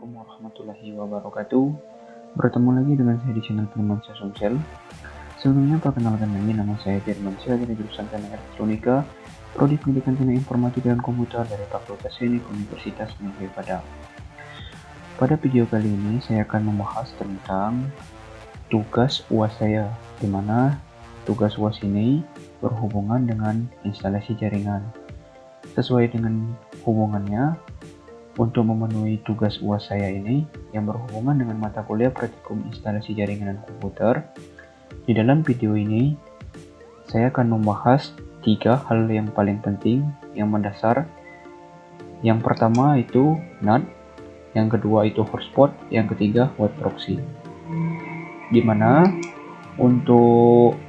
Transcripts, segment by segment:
Assalamualaikum warahmatullahi wabarakatuh. Bertemu lagi dengan saya di channel Firmansyah Sumsel. Sebelumnya perkenalkan lagi, nama saya Firmansyah dari jurusan Teknik Elektronika, Prodi Pendidikan Teknik Informatika dan Komputer dari Fakultas Teknik Universitas Negeri Padang. Pada video kali ini saya akan membahas tentang tugas UAS saya, di mana tugas UAS ini berhubungan dengan instalasi jaringan. Sesuai dengan hubungannya, untuk memenuhi tugas UAS saya ini yang berhubungan dengan mata kuliah praktikum instalasi jaringan dan komputer, di dalam video ini saya akan membahas 3 hal yang paling penting yang mendasar. Yang pertama itu NAT, yang kedua itu hotspot, yang ketiga web proxy. Dimana untuk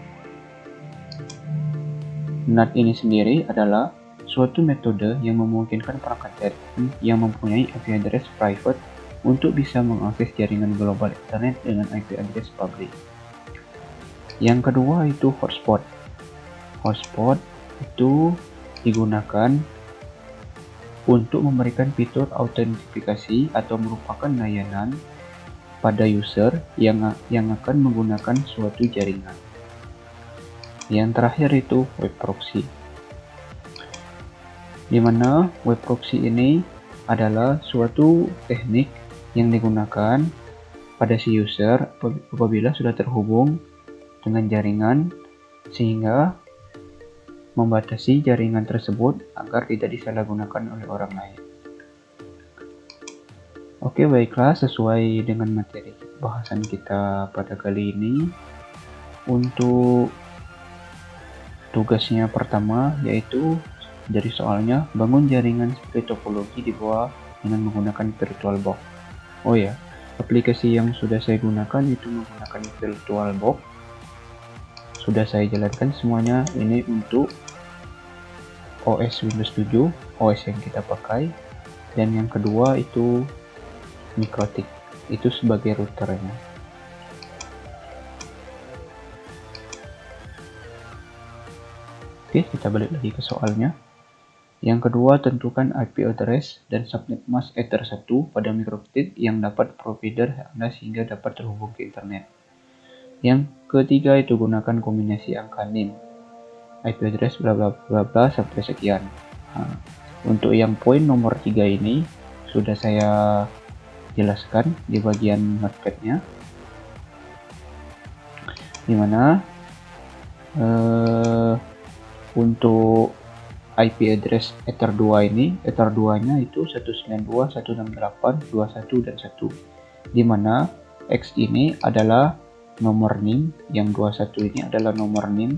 NAT ini sendiri adalah suatu metode yang memungkinkan perangkat jaringan yang mempunyai IP address private untuk bisa mengakses jaringan global internet dengan IP address public. Yang kedua itu hotspot. Hotspot itu digunakan untuk memberikan fitur autentifikasi atau merupakan layanan pada user yang akan menggunakan suatu jaringan. Yang terakhir itu web proxy, di mana web proxy ini adalah suatu teknik yang digunakan pada si user apabila sudah terhubung dengan jaringan sehingga membatasi jaringan tersebut agar tidak disalahgunakan oleh orang lain. Oke, baiklah, sesuai dengan materi bahasan kita pada kali ini, untuk tugasnya pertama yaitu dari soalnya bangun jaringan seperti topologi di bawah dengan menggunakan VirtualBox. Oh ya, aplikasi yang sudah saya gunakan itu menggunakan VirtualBox. Sudah saya jalankan semuanya ini untuk OS Windows 7, OS yang kita pakai. Dan yang kedua itu Mikrotik, itu sebagai routernya. Oke, kita balik lagi ke soalnya. Yang kedua, tentukan IP address dan subnet mask Ether 1 pada Mikrotik yang dapat provider Anda sehingga dapat terhubung ke internet. Yang ketiga itu gunakan kombinasi angka NIM, IP address bla bla bla bla sampai sekian. Untuk yang poin nomor 3 ini sudah saya jelaskan di bagian notepadnya, dimana untuk IP address Ether 2 ini, Ether 2-nya itu 192.168.21 dan 1, dimana X ini adalah nomor NIM, yang 21 ini adalah nomor NIM,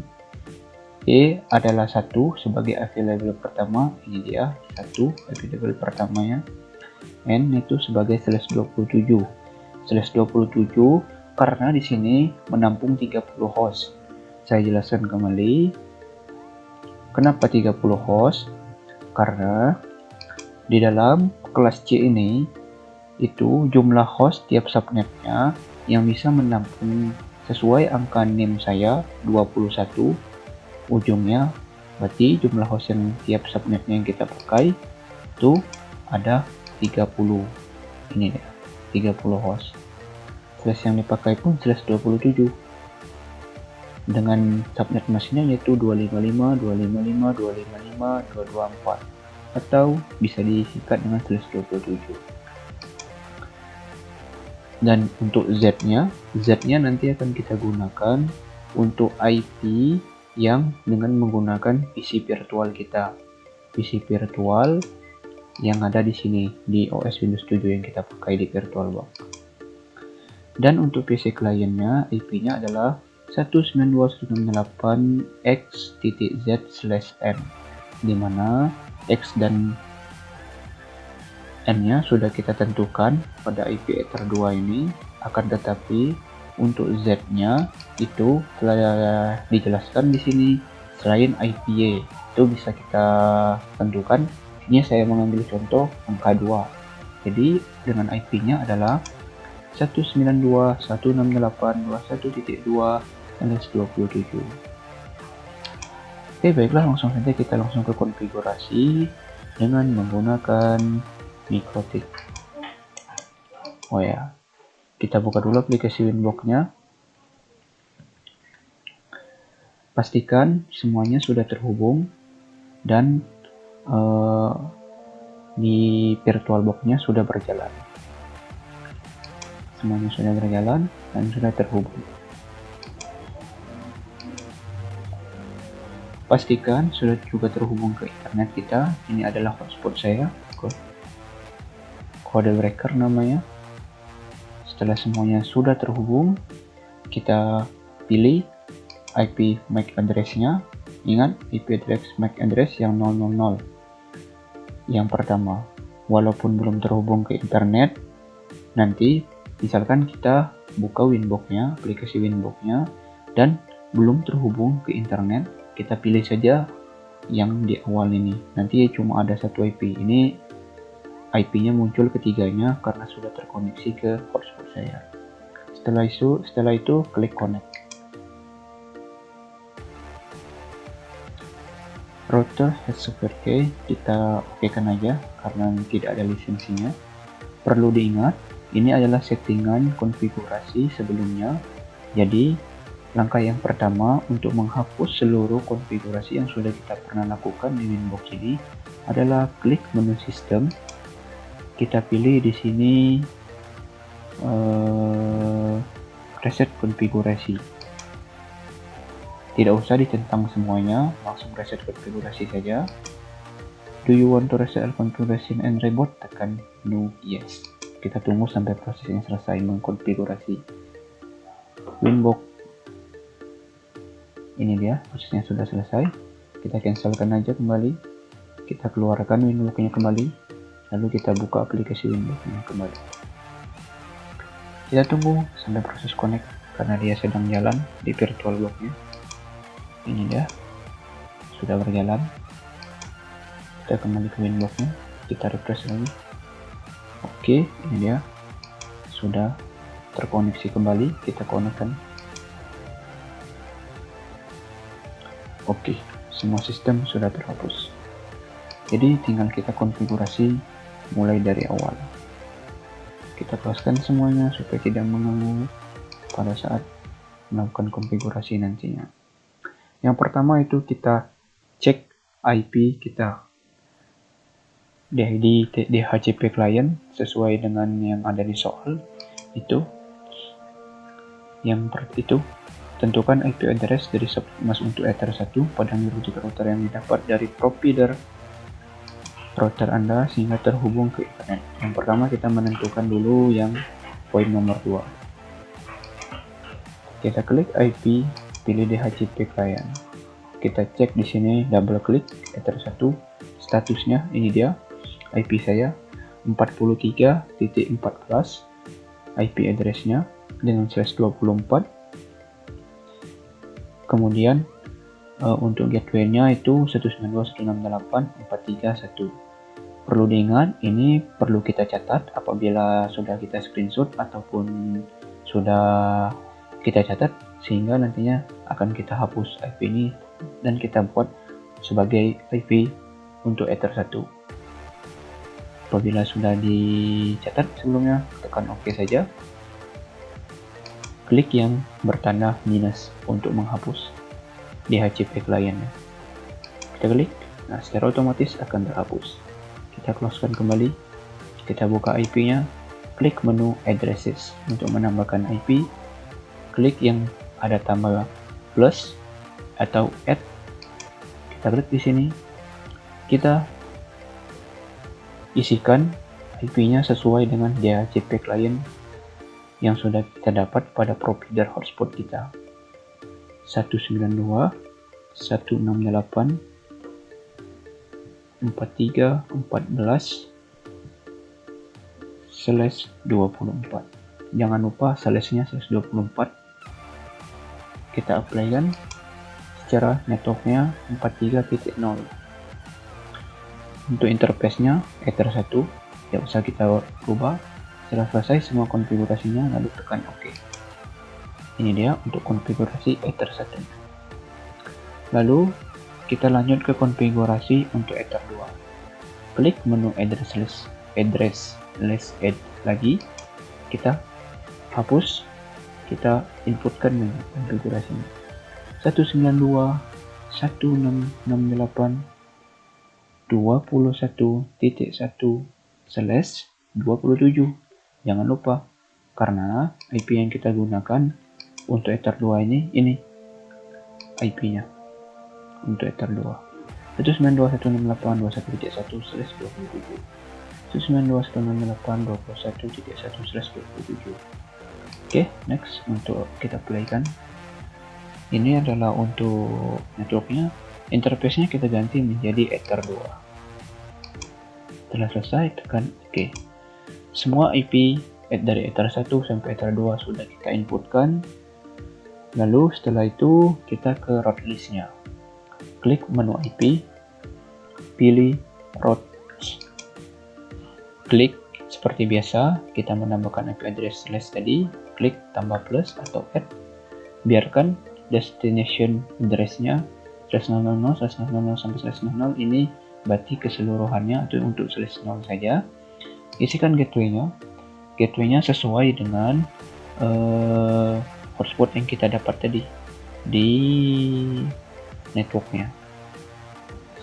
E adalah 1 sebagai IP label pertama, ini dia 1 IP label pertamanya, N itu sebagai /27 karena di sini menampung 30 host. Saya jelaskan kembali. Kenapa 30 host? Karena di dalam kelas C ini itu jumlah host tiap subnetnya yang bisa menampung sesuai angka NIM saya 21 ujungnya, berarti jumlah host yang tiap subnetnya yang kita pakai itu ada 30. Ini ya, 30 host. Slash yang dipakai pun /27 dengan subnet masknya yaitu 255, 255, 255, 224, atau bisa disingkat dengan /27. Dan untuk Z-nya nanti akan kita gunakan untuk IP yang dengan menggunakan PC virtual kita, PC virtual yang ada di sini di OS Windows 7 yang kita pakai di VirtualBox. Dan untuk PC kliennya IP-nya adalah 192.168x.z/n, dimana X dan N-nya sudah kita tentukan pada IP Ether 2 ini, akan tetapi untuk Z-nya itu telah dijelaskan di sini. Selain IP-Y itu bisa kita tentukan. Ini saya mengambil contoh angka 2. Jadi dengan IP-nya adalah 192.168.21.2/27. Oke, baiklah, langsung saja kita langsung ke konfigurasi dengan menggunakan Mikrotik. Oh ya, kita buka dulu aplikasi Winbox-nya. Pastikan semuanya sudah terhubung dan di VirtualBox-nya sudah berjalan. Semuanya sudah berjalan dan sudah terhubung. Pastikan sudah juga terhubung ke internet kita. Ini adalah hotspot saya, kode breaker namanya. Setelah semuanya sudah terhubung, kita pilih IP MAC address-nya. Ingat, IP address MAC address yang 000 yang pertama. Walaupun belum terhubung ke internet, nanti misalkan kita buka Winbox-nya, aplikasi Winbox-nya, dan belum terhubung ke internet, kita pilih saja yang di awal ini. Nanti cuma ada satu IP. Ini IP-nya muncul ketiganya karena sudah terkoneksi ke hotspot saya. Setelah itu klik connect. Router has software key, kita okekan aja karena tidak ada lisensinya. Perlu diingat, ini adalah settingan konfigurasi sebelumnya. Jadi langkah yang pertama untuk menghapus seluruh konfigurasi yang sudah kita pernah lakukan di Winbox ini adalah klik menu sistem. Kita pilih di sini reset konfigurasi. Tidak usah ditentang semuanya, langsung reset konfigurasi saja. Do you want to reset configuration and reboot? Tekan no, yes. Kita tunggu sampai prosesnya selesai mengkonfigurasi Winbox. Ini dia, prosesnya sudah selesai. Kita cancelkan aja kembali. Kita keluarkan Winbox-nya kembali. Lalu kita buka aplikasi Winbox-nya kembali. Kita tunggu sampai proses connect karena dia sedang jalan di VirtualBox-nya. Ini dia, sudah berjalan. Kita kembali ke Winbox-nya. Kita refresh lagi. Oke, ini dia. Sudah terkoneksi kembali. Kita konekkan. Oke, semua sistem sudah terhapus. Jadi tinggal kita konfigurasi mulai dari awal. Kita close-kan semuanya supaya tidak mengganggu pada saat melakukan konfigurasi nantinya. Yang pertama itu kita cek IP kita di DHCP client sesuai dengan yang ada di soal itu. Tentukan IP address dari subnet untuk Ether 1 pada router yang didapat dari provider router Anda sehingga terhubung ke internet. Yang pertama kita menentukan dulu yang poin nomor 2. Kita klik IP, pilih DHCP client. Kita cek di sini, double klik Ether 1, statusnya ini dia. IP saya 43.14, IP address-nya dengan /24. Kemudian untuk gateway-nya itu 192.168.431. Perlu diingat, ini perlu kita catat apabila sudah kita screenshot ataupun sudah kita catat, sehingga nantinya akan kita hapus IP ini dan kita buat sebagai IP untuk Ether 1. Apabila sudah dicatat sebelumnya, tekan OK saja. Klik yang bertanda minus untuk menghapus DHCP client-nya. Kita klik, nah secara otomatis akan terhapus. Kita close-kan kembali, kita buka IP-nya, klik menu addresses untuk menambahkan IP, klik yang ada tambah plus atau add, kita klik di sini, kita isikan IP-nya sesuai dengan DHCP client yang sudah kita dapat pada provider hotspot kita. 192.168.43.14/24. Jangan lupa slash-nya /24. Kita apply kan secara networknya 43.0. Untuk interface-nya Ether 1 tidak usah kita rubah. Setelah selesai semua konfigurasinya, lalu tekan OK. Ini dia untuk konfigurasi Ether 1. Lalu kita lanjut ke konfigurasi untuk Ether 2. Klik menu address list add lagi. kita hapus, kita inputkan dengan konfigurasinya 192.168.21.1/27. Jangan lupa, karena IP yang kita gunakan untuk Ether 2 ini IP-nya untuk Ether 2 192.168.21.1/27. 192.168.21.1/27. Oke, next untuk kita playkan. Ini adalah untuk networknya. Interface-nya kita ganti menjadi Ether 2. Setelah selesai, tekan OK. Semua IP dari Ether 1 sampai Ether 2 sudah kita inputkan. Lalu setelah itu kita ke route list-nya. Klik menu IP, pilih routes. Klik seperti biasa, kita menambahkan IP address slash tadi, klik tambah plus atau add. Biarkan destination address-nya /000 sampai /00 ini berarti keseluruhannya atau untuk /0 saja. Isikan gateway-nya. Gateway-nya sesuai dengan hotspot yang kita dapat tadi di networknya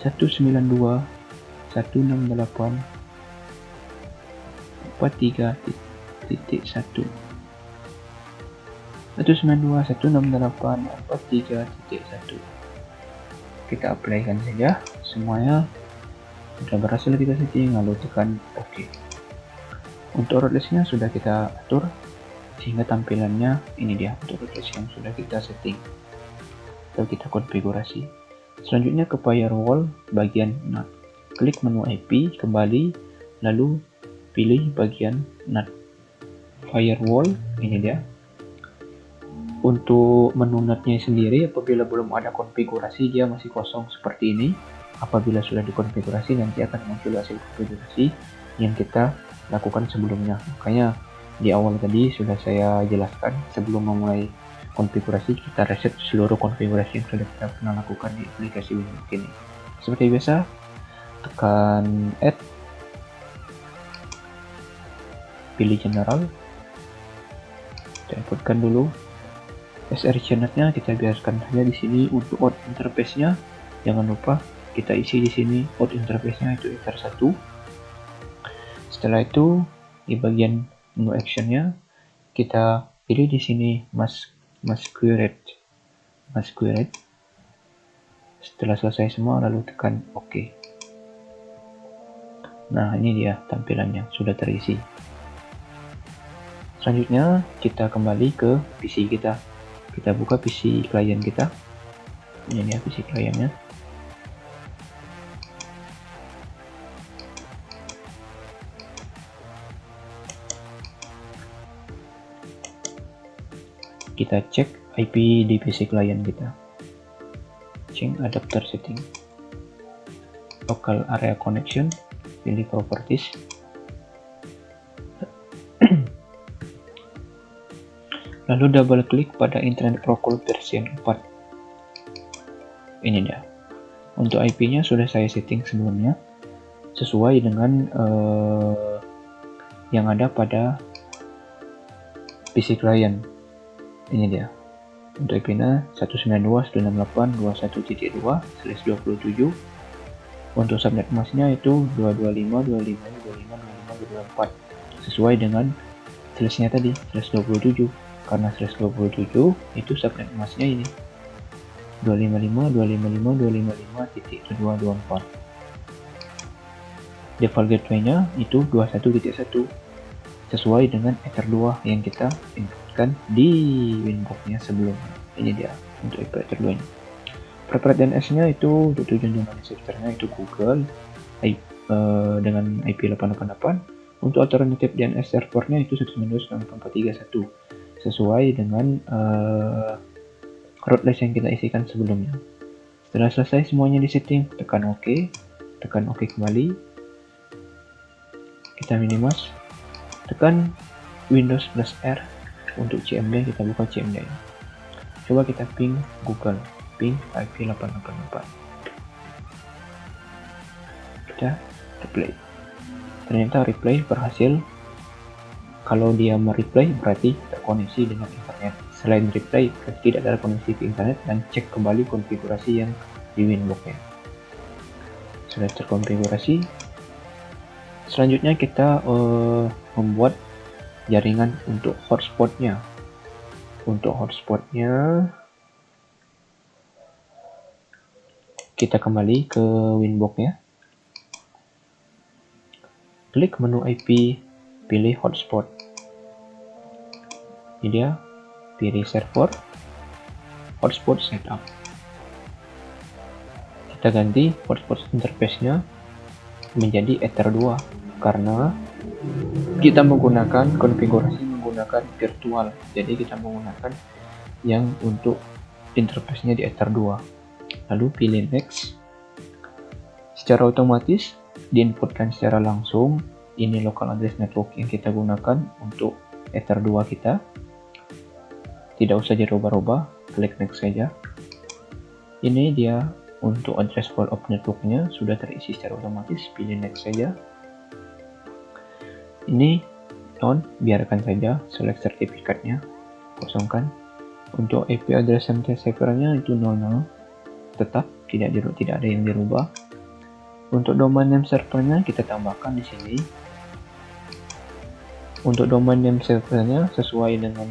192.168.43.1 192.168.43.1. Kita apply-kan saja semuanya. Sudah berhasil kita setting, lalu tekan OK. Untuk route list-nya sudah kita atur sehingga tampilannya ini dia untuk route list yang sudah kita setting atau kita konfigurasi. Selanjutnya ke firewall bagian NAT. Klik menu IP kembali, lalu pilih bagian NAT. Firewall ini dia. Untuk menu NAT-nya sendiri, apabila belum ada konfigurasi dia masih kosong seperti ini. Apabila sudah dikonfigurasi, nanti akan muncul hasil konfigurasi yang kita lakukan sebelumnya. Makanya di awal tadi sudah saya jelaskan, sebelum memulai konfigurasi kita reset seluruh konfigurasi yang sudah kita pernah lakukan di aplikasi Windows ini. Seperti biasa, tekan add, pilih general, kita inputkan dulu SRC NAT-nya, kita biarkan saja di sini. Untuk out interface-nya jangan lupa kita isi di sini out interface-nya itu Ether 1. Setelah itu di bagian menu action-nya kita pilih di sini masquerade. Setelah selesai semua lalu tekan OK. Nah, ini dia tampilannya sudah terisi. Selanjutnya kita kembali ke PC kita. Kita buka PC klien kita. Ini dia PC kliennya. Kita cek IP di PC klien kita. Change adapter setting. Local area connection. Pilih properties. Lalu double klik pada Internet Protocol version 4. Ini dia. Untuk IP-nya sudah saya setting sebelumnya sesuai dengan yang ada pada PC klien. Ini dia. Untuk IP-nya 192.168.21.2/27. Untuk subnet masknya itu 225.255.255.254 sesuai dengan slash-nya tadi, /27. Karena /27 itu subnet masknya ini 255.255.255.224. Default gateway-nya itu 21.1 sesuai dengan Ether 2 yang kita inputkan di Winbox-nya sebelumnya. Ini dia untuk IP Ether 2 ini. Preferred DNS-nya itu untuk tujuan domain servernya itu Google dengan IP 888. Untuk alternatif DNS servernya itu 192.168.43.1 sesuai dengan route list yang kita isikan sebelumnya. Setelah selesai semuanya disetting, tekan OK, kembali. Kita minimize, tekan Windows plus R untuk CMD. Kita buka CMD. Coba kita ping Google, ping IP 888. Kita replay. Ternyata replay berhasil Kalau dia mereply berarti terkoneksi dengan internet. Selain reply berarti tidak ada koneksi ke internet, dan cek kembali konfigurasi yang di Winbox-nya. Sudah terkonfigurasi. Selanjutnya kita membuat jaringan untuk hotspotnya. Untuk hotspotnya kita kembali ke Winbox ya. Klik menu IP, pilih hotspot. Ini dia, pilih server, hotspot setup. Kita ganti hotspot interface-nya menjadi Ether 2 karena kita menggunakan konfigurasi menggunakan virtual. Jadi kita menggunakan yang untuk interface-nya di Ether 2. Lalu pilih next. Secara otomatis diinputkan secara langsung. Ini local address network yang kita gunakan untuk Ether 2 kita. Tidak usah dirubah-rubah, klik next saja. Ini dia untuk address file of networknya sudah terisi secara otomatis, pilih next saja. Ini non, biarkan saja, select sertifikatnya, kosongkan. Untuk IP address MT servernya itu 00, tetap tidak ada yang dirubah. Untuk domain name servernya kita tambahkan di sini. Untuk domain name servernya sesuai dengan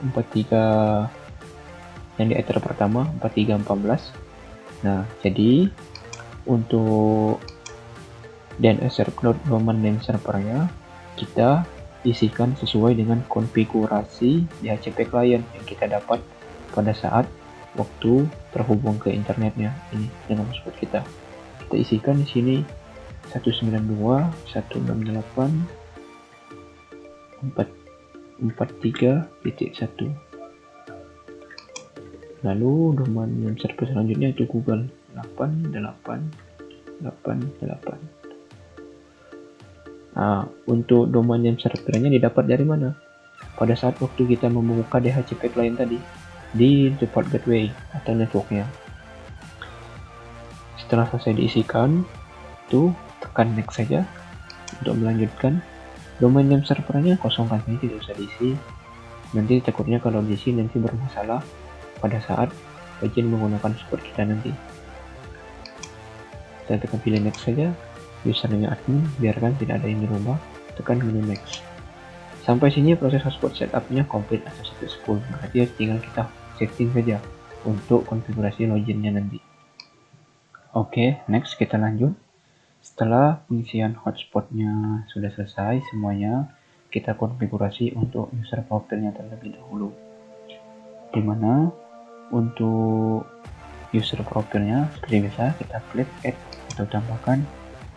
43 yang di Ether pertama, 4314. Nah, jadi untuk DNS server domain name servernya kita isikan sesuai dengan konfigurasi DHCP client yang kita dapat pada saat waktu terhubung ke internetnya. Ini dengan hotspot kita isikan di sini 192.168.443.1. Lalu domain name server selanjutnya itu Google 8888. Nah, untuk domain name servernya didapat dari mana? Pada saat waktu kita membuka DHCP client tadi di default gateway atau networknya. Setelah selesai diisikan, itu tekan next saja untuk melanjutkan. Domain name servernya kosongkan saja, tidak usah diisi. Nanti takutnya kalau diisi nanti bermasalah pada saat bagian menggunakan support kita nanti. Kita tekan pilih next saja. Username admin, biarkan tidak ada yang dirubah, tekan menu next. Sampai sini proses hotspot setupnya komplit atau successful, berarti tinggal kita setting saja untuk konfigurasi loginnya nanti. Oke, next kita lanjut. Setelah pengisian hotspotnya sudah selesai semuanya, kita konfigurasi untuk user profilnya terlebih dahulu. Dimana untuk user profilnya seperti biasa kita klik add atau tambahkan.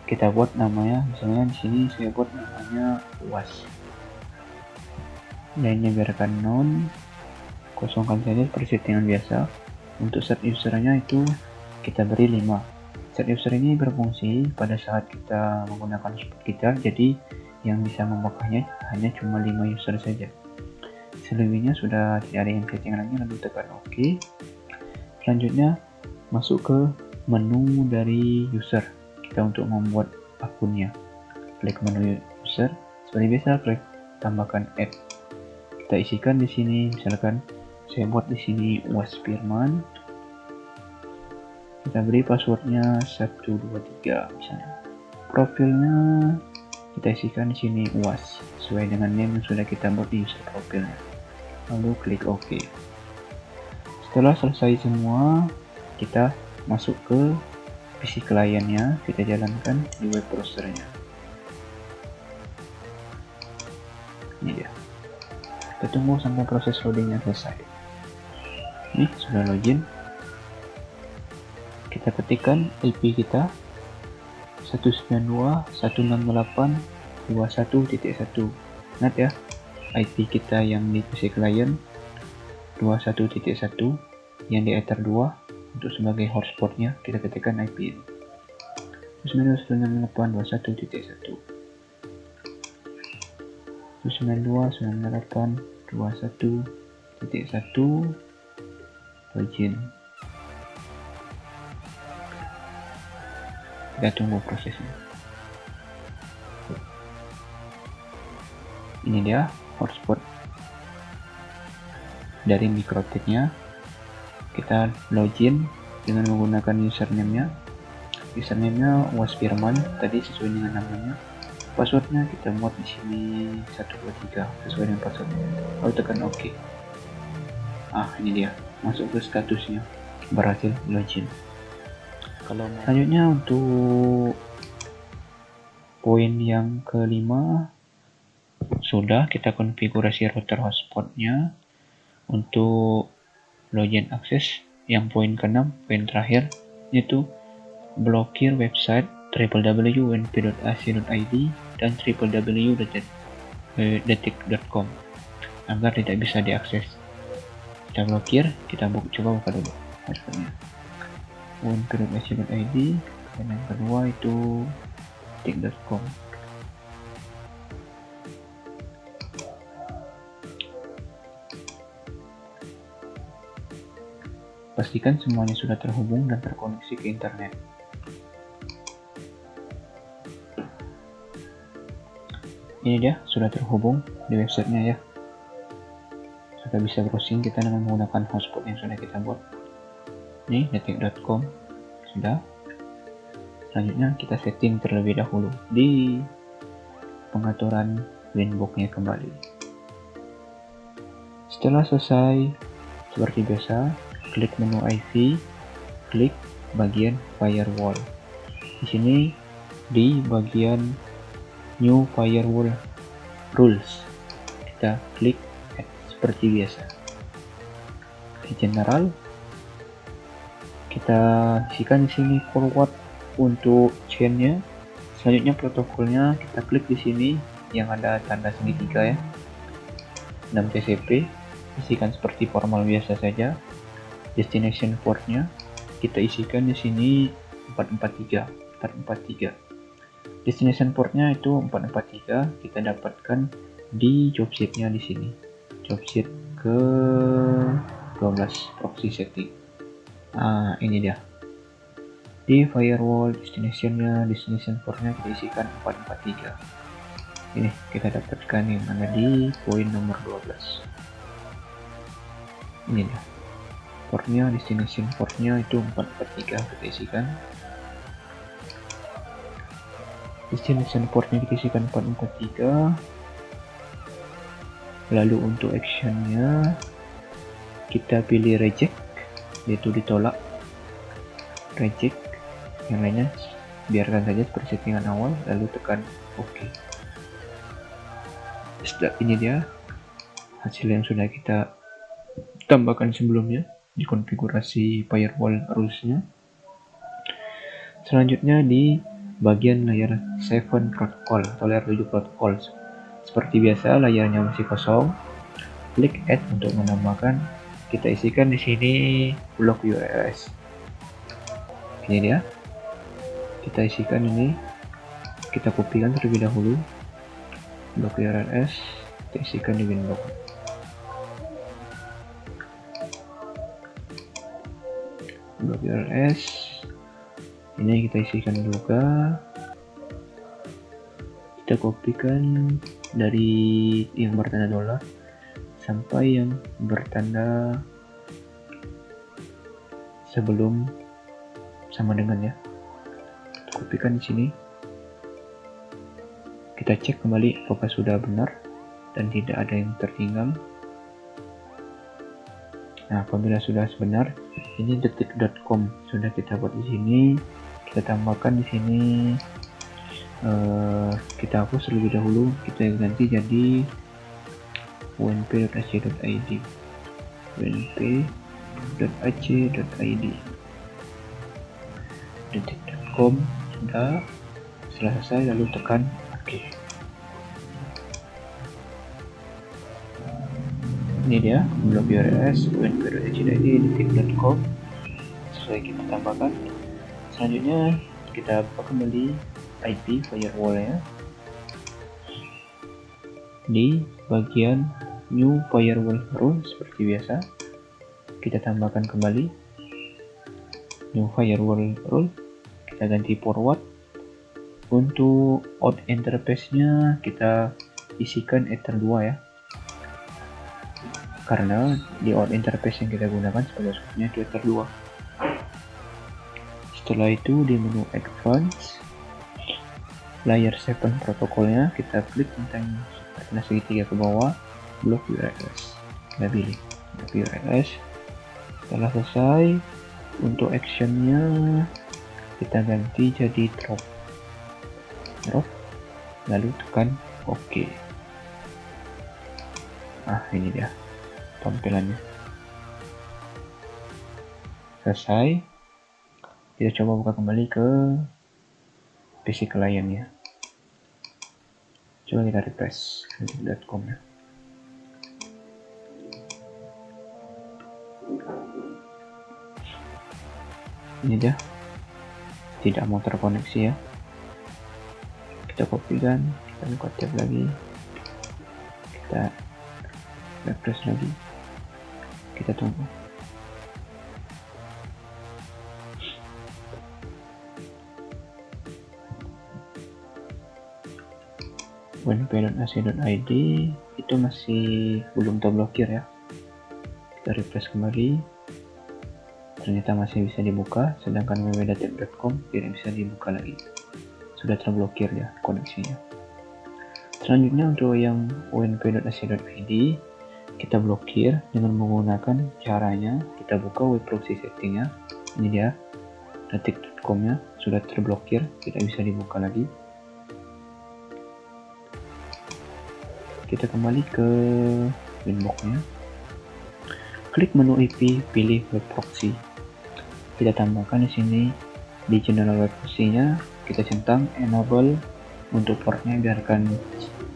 Kita buat namanya, misalnya di sini saya buat namanya UAS. Lainnya biarkan non, kosongkan saja seperti settingan biasa. Untuk set usernya itu kita beri 5. Set user ini berfungsi pada saat kita menggunakan support kita, jadi yang bisa memakainya hanya cuma 5 user saja. Selebihnya sudah tidak ada yang setting lagi, lalu tekan OK. Selanjutnya masuk ke menu dari user kita untuk membuat akunnya. Klik menu user, seperti biasa klik tambahkan add. Kita isikan di sini, misalkan saya buat di sini UAS Firman. Kita beri passwordnya 123 misalnya. Profilnya kita isikan di sini UAS sesuai dengan name yang sudah kita buat di user profilnya. Lalu klik OK. Setelah selesai semua, kita masuk ke PC kliennya, kita jalankan di web browsernya. Ini dia. Kita tunggu sampai proses loadingnya selesai. Ini sudah login. Kita ketikkan IP kita 192.168.21.1. Ingat ya, IP kita yang di PC client 21.1, yang di Ether 2 untuk sebagai hotspotnya kita ketikkan IP ini 192.168.21.1 192.168.21.1 login. Kita tunggu prosesnya. Ini dia hotspot dari MikroTik-nya. Kita login dengan menggunakan username-nya. Username-nya wasfirman tadi sesuai dengan namanya. Passwordnya kita muat di sini 123 sesuai dengan passwordnya. Lalu tekan OK. Ini dia, masuk ke statusnya, berhasil login. Selanjutnya untuk poin yang kelima, sudah kita konfigurasi router hotspotnya. Untuk login akses yang poin ke-6, poin terakhir, yaitu blokir website www.unp.ac.id dan www.detik.com agar tidak bisa diakses. Kita blokir, kita coba buka dulu hotspotnya unp.ac.id, dan yang kedua itu detik.com. Pastikan semuanya sudah terhubung dan terkoneksi ke internet. Ini dia, sudah terhubung di websitenya ya. Sudah bisa browsing kita dengan menggunakan hotspot yang sudah kita buat. Ini detik.com sudah. Selanjutnya kita setting terlebih dahulu di pengaturan winbox-nya kembali. Setelah selesai, seperti biasa, klik menu IV, klik bagian firewall. Di sini di bagian new firewall rules kita klik add seperti biasa. Di general kita isikan di sini forward untuk chainnya. Selanjutnya protokolnya kita klik di sini yang ada tanda segitiga ya, 6 TCP, isikan seperti formal biasa saja. Destination portnya kita isikan di sini 443. Destination portnya itu 443 kita dapatkan di job sheet-nya di sini. Job sheet ke 12 proxy setting. Ini dia. Di firewall destination portnya kita isikan 443. Ini kita dapatkan yang ada di poin nomor 12. Ini dia. Portnya, destination portnya itu 443 kita isikan. Destination portnya kita isikan 443. Lalu untuk actionnya kita pilih reject, yaitu ditolak. Reject, yang lainnya biarkan saja seperti settingan awal, lalu tekan OK. Ini dia hasil yang sudah kita tambahkan sebelumnya di konfigurasi firewall rules-nya. Selanjutnya di bagian layar 7 protocol atau layar 7 protocol. Seperti biasa layarnya masih kosong. Klik add untuk menambahkan. Kita isikan di sini blok URLs. Ini dia. Kita isikan ini. Kita kopikan terlebih dahulu. Blok URLs kita isikan di window. Blok URLs ini kita isikan juga. Kita kopikan dari yang bertanda dolar sampai yang bertanda sebelum sama dengan ya. Kita kopikan di sini. Kita cek kembali apakah sudah benar dan tidak ada yang tertinggal. Nah, apabila sudah benar, ini detik.com sudah kita buat di sini. Kita tambahkan di sini. Kita hapus terlebih dahulu. Kita ganti jadi unp.ac.id. unp.ac.id. Detik.com sudah. Setelah selesai, lalu tekan OK. Ini dia blok URLs unp.ac.id detik.com sesuai kita tambahkan. Selanjutnya kita buka kembali IP firewall nya di bagian new firewall rule seperti biasa. Kita tambahkan kembali new firewall rule, kita ganti forward. Untuk out interface nya kita isikan Ether 2 ya, karena di out interface yang kita gunakan sebagai source-nya itu Ether 2. Setelah itu di menu Advanced, layer 7 protokolnya kita klik tentang tanda segitiga ke bawah, block URLs, kita pilih block URLs. Setelah selesai, untuk actionnya kita ganti jadi drop, lalu tekan OK. Ini dia tampilannya. Selesai, kita coba buka kembali ke PC kliennya. Coba kita refresh kritik.com ya. Ini dia, tidak mau terkoneksi ya. Kita kopikan, kita buka tab lagi, kita refresh lagi, kita tunggu. WNP.ac.id itu masih belum terblokir ya. Kita refresh kembali, ternyata masih bisa dibuka, sedangkan www.datab.com tidak bisa dibuka lagi, sudah terblokir ya koneksinya. Selanjutnya untuk yang WNP.ac.id kita blokir dengan menggunakan caranya kita buka web proxy settingnya. Ini dia, detik.com nya sudah terblokir, tidak bisa dibuka lagi. Kita kembali ke inbox-nya, klik menu IP, pilih web proxy. Kita tambahkan di sini di general web proxy-nya, kita centang enable untuk portnya biarkan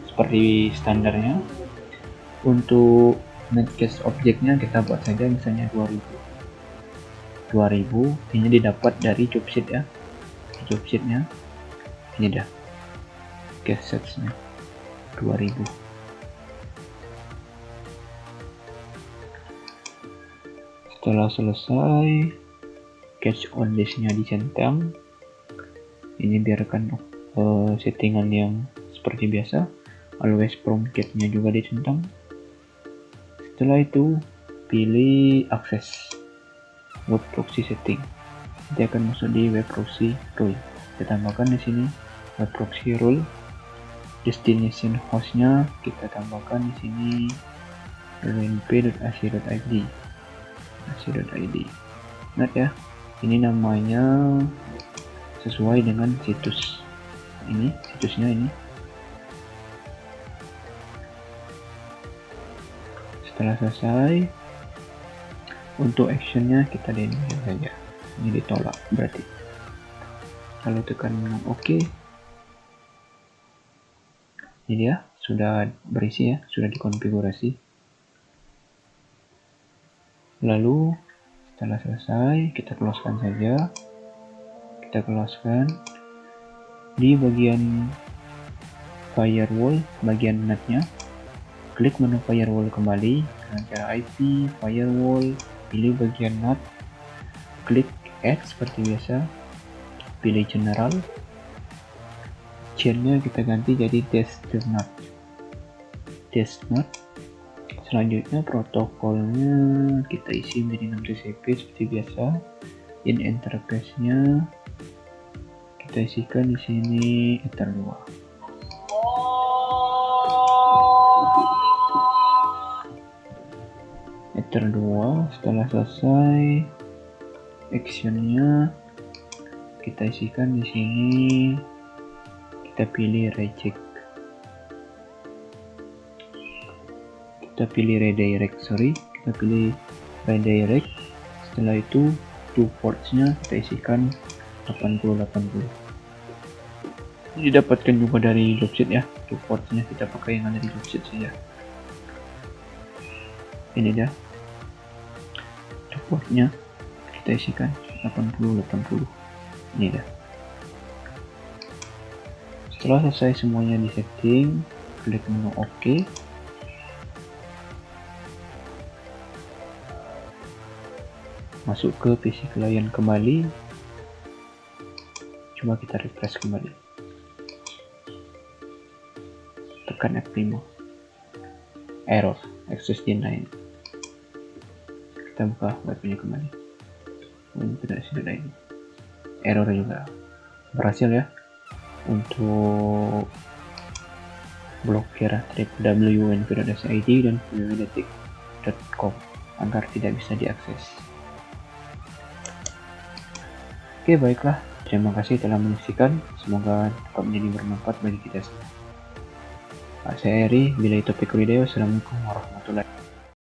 seperti standarnya. Untuk netcache objeknya kita buat saja misalnya 2000 ini didapat dari jobsheet ya. Jobsheetnya ini dah cache sets-nya 2000. Setelah selesai, cache on list-nya dicentang. Ini biarkan settingan yang seperti biasa. Always prompt cat-nya juga dicentang. Setelah itu, pilih akses web proxy setting. Nanti akan masuk di web proxy rule. Kita tambahkan di sini web proxy rule. Destination host-nya kita tambahkan di sini wnp.ac.id. Ingat ya, ini namanya sesuai dengan situs ini, situsnya ini. Setelah selesai, untuk actionnya kita denial saja, ini ditolak berarti. Lalu tekan OK. Ini dia, sudah berisi ya, sudah dikonfigurasi. Lalu setelah selesai, kita close-kan saja. Kita close-kan. Di bagian firewall, bagian NAT-nya, klik menu firewall kembali dengan cara IP, firewall, pilih bagian NAT, klik add seperti biasa, pilih general, chain-nya kita ganti jadi dash.NAT. Selanjutnya protokolnya kita isi menjadi 6 TCP seperti biasa. In interface-nya kita isikan di sini Ether 2. Ether 2. Setelah selesai, actionnya kita isikan di sini. Kita pilih reject. Kita pilih redirect. Setelah itu two ports-nya kita isikan 80-80. Ini didapatkan juga dari jobsheet ya. Two ports-nya kita pakai yang ada di jobsheet saja. Ini dia. Two port-nya kita isikan 80-80. Ini dah. Setelah selesai semuanya di setting, klik menu OK. Masuk ke PC klien kembali. Coba kita refresh kembali. tekan F5. Error, access denied. Kita buka webnya kembali. Ini tidak denied. Error juga berhasil ya untuk blokir www.nv.id dan www.detik.com agar tidak bisa diakses. Oke, baiklah. Terima kasih telah menyaksikan. Semoga dapat menjadi bermanfaat bagi kita semua. Saya Eri, bila itu topik video. Assalamualaikum warahmatullahi wabarakatuh.